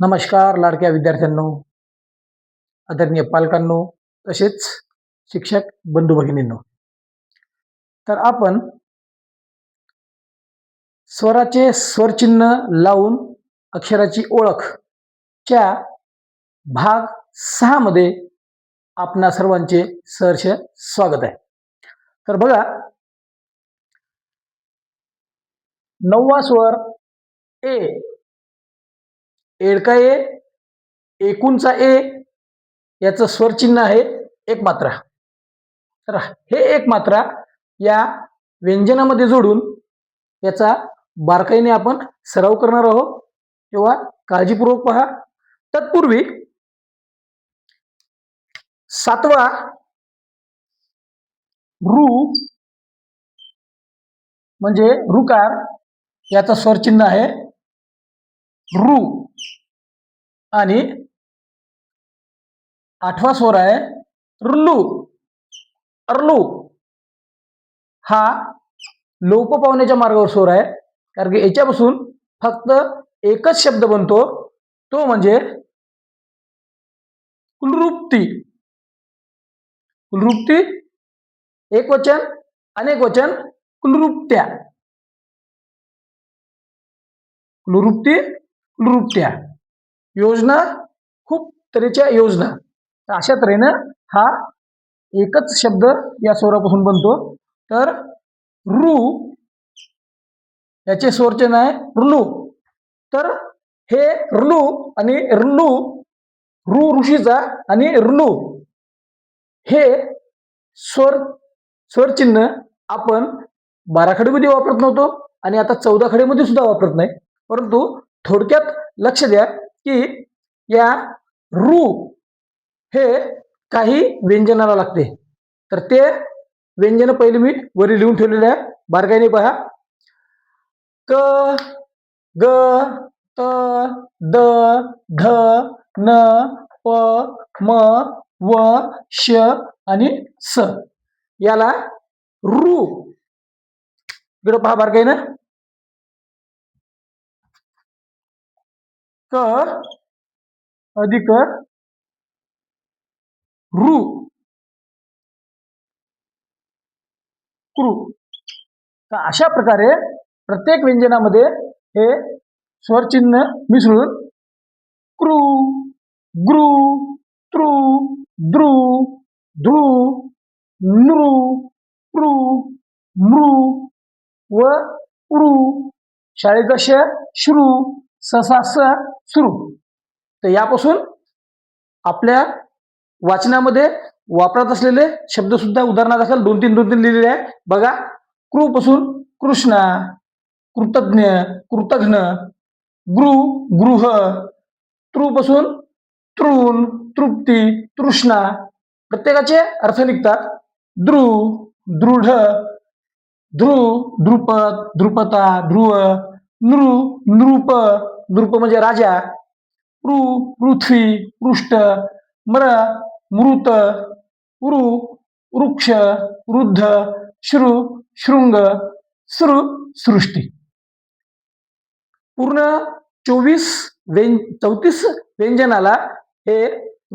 नमस्कार लाडक्या विद्यार्थ्यांनो, आदरणीय पालकांनो, तसेच शिक्षक बंधू भगिनींनो. तर आपण स्वराचे स्वरचिन्ह लावून अक्षराची ओळख च्या भाग 6 मध्ये आपणा सर्वांचे सहर्ष स्वागत आहे. तर बघा, 9वा स्वर ए, एडका ए, एकूणचा ए, याचं स्वरचिन्ह आहे एक मात्रा. तर हे एक मात्रा या व्यंजनामध्ये जोडून याचा बारकाईने आपण सराव करणार आहोत, तेव्हा काळजीपूर्वक पहा. तत्पूर्वी 7वा रू म्हणजे रुकार, याचा स्वरचिन्ह आहे रू. आणि 8वा स्वर आहे रुलू, अर्लू. हा लोप पावण्याच्या मार्गावर स्वर आहे, कारण की याच्यापासून फक्त एकच शब्द बनतो, तो म्हणजे कुलरूप्ती. कुलरूप्ती एक वचन, अनेक वचन, कुलरूप्त्या. कुलरूप्ती, कुलरूप्त्या. योजना, खूप तऱ्हेच्या योजना. तर अशा तऱ्हेनं हा एकच शब्द या स्वरापासून बनतो. तर रू याचे स्वरचिन्ह आहे रुलू. तर हे रुलू आणि रुलू, रू ऋषीचा आणि रुलू, हे स्वरचिन्ह आपण 12 खडीमध्ये वापरत नव्हतो आणि आता 14 खडीमध्ये सुद्धा वापरत नाही. परंतु थोडक्यात लक्ष द्या की या रू हे काही व्यंजनाला लागते. तर ते व्यंजन पहिले मी वरी लिहून ठेवलेले आहे, बारकाईने पहा. क, ग, त, द, ध, न, प, म, व, श आणि स. याला रू. इकडे पहा बारकाईनं. क अधिक रू, क्रू. तर अशा प्रकारे प्रत्येक व्यंजनामध्ये हे स्वरचिन्ह मिसळून क्रू, ग्रू, त्रू, द्रू, ध्रू, नृ, प्रू, मृ व उरू. शाळेचा श श्रू, ससा स, सुरू. तर यापासून आपल्या वाचनामध्ये वापरत असलेले शब्द सुद्धा उदाहरणादाखल 2-3 लिहिलेले आहे. बघा, क्रू पासून कृष्णा, कृतज्ञ, कृतघ्न, गृ, गृह, तृ पासून तृण, तृप्ती, तृष्णा. प्रत्येकाचे अर्थ निघतात. द्रु, दृढ, ध्रुव, ध्रुपद, ध्रुपता, ध्रुव, नृ, नृप, नृप म्हणजे राजा, पृ, पृथ्वी, पृष्ठ, म्र, मृत, उरु, वृक्ष, वृद्ध, श्रु, शृंग, सृ, सृष्टी. पूर्ण 34 व्यंजनाला हे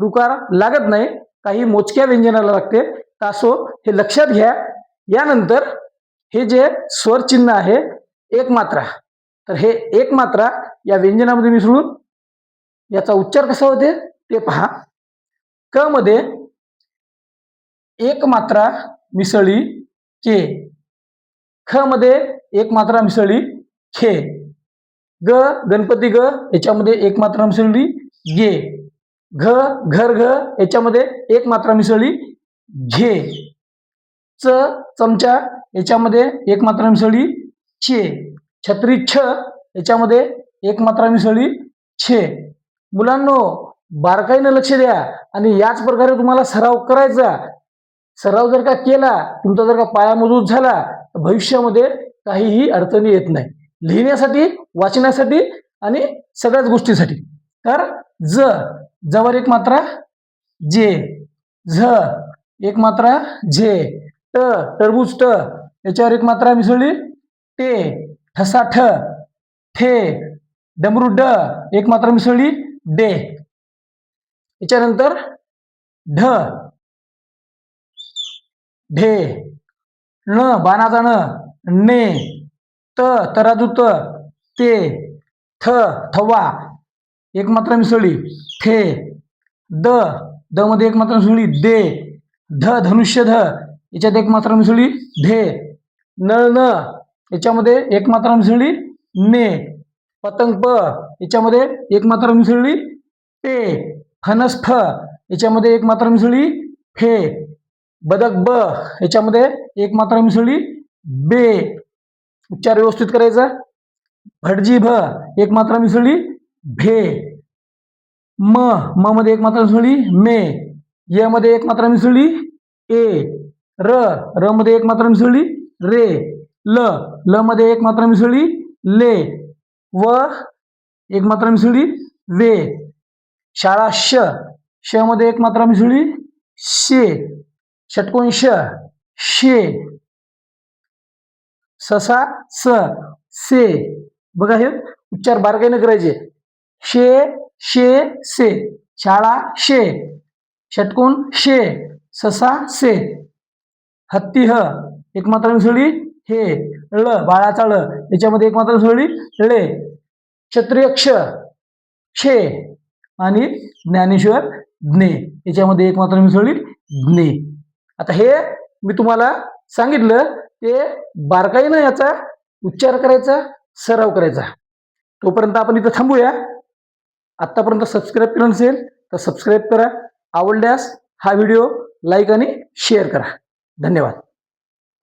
रुकार लागत नाही, काही मोजक्या व्यंजनाला लागते. तासो हे लक्षात घ्या. यानंतर हे जे स्वरचिन्ह आहे एक मात्रा, तर हे एक मात्रा या व्यंजनामध्ये मिसळून याचा उच्चार कसा होते ते पहा. क मध्ये एक मात्रा मिसळी के, ख मध्ये एक मात्रा मिसळी खे, ग गणपती ग याच्यामध्ये एक मात्रा मिसळली गे, घ घर घ याच्यामध्ये एक मात्रा मिसळली घे, च चमचा याच्यामध्ये एक मात्रा मिसळली चे, छत्री छ याच्यामध्ये एक मात्रा मिसळली छे. मुलांनो, बारकाईनं लक्ष द्या आणि याच प्रकारे तुम्हाला सराव करायचा. सराव जर का केला, तुमचा जर का पाया मजबूत झाला, तर भविष्यामध्ये काहीही अडचणी येत नाही, लिहिण्यासाठी, वाचण्यासाठी आणि सगळ्याच गोष्टीसाठी. तर ज, जवर एक मात्रा जे, झ एक मात्रा झे, ट टरबूज ट याच्यावर एक मात्रा मिसळली टे, ठसा ठ, ठे डमरू ड एक मात्रा मिसळली डे. याच्यानंतर ढ, ढे, न बाणाचा न, ने, त तराजू त, ते, थ थवा एक मात्रा मिसळली, थे, द, द मध्ये एक मात्रा मिसळली, दे, ध धनुष्य ध याच्यात एक मात्रा मिसळली, धे, नळ न याच्यामध्ये एक मात्रा मिसळली, ने, पतंग प याच्यामध्ये एक मात्रा मिसळली, पे, फणस फ याच्यामध्ये एक मात्रा मिसळली, फे, बदक ब याच्यामध्ये एक मात्रा मिसळली, बे. उच्चार व्यवस्थित करायचा. भटजी भ एक मात्रा मिसळली, भे, म म मध्ये एक मात्रा मिसळली, मे, य मध्ये एक मात्रा मिसळली, ए, र र मध्ये एक मात्रा मिसळली, रे, ल ल मध्ये एक मात्रा मिसळली, ले, व एक मात्रा मिसळली, वे. शाळा श श मध्ये एक मात्रा मिसळली, शे, षटकोन श, शे, ससा स, से. बघा हे उच्चार बारकाईने करायचे. शे, शे, से, शाळा शे, षटकोन शे, ससा से. हत्ती ह एक मात्रा मिसळली, हे, ळ बाळाचा ळ याच्यामध्ये एक मात्रा मिसळली, ळे, क्षत्रिय क्ष, क्षे आणि ज्ञानेश्वर ज्ञे याच्यामध्ये एक मात्रा मिसळली, ज्ञे. आता हे मी तुम्हाला सांगितलं ते बारकाईनं याचा उच्चार करायचा, सराव करायचा. तोपर्यंत आपण इथं थांबूया. आतापर्यंत सबस्क्राईब केलं नसेल तर सबस्क्राईब करा. आवडल्यास हा व्हिडिओ लाईक आणि शेअर करा. धन्यवाद.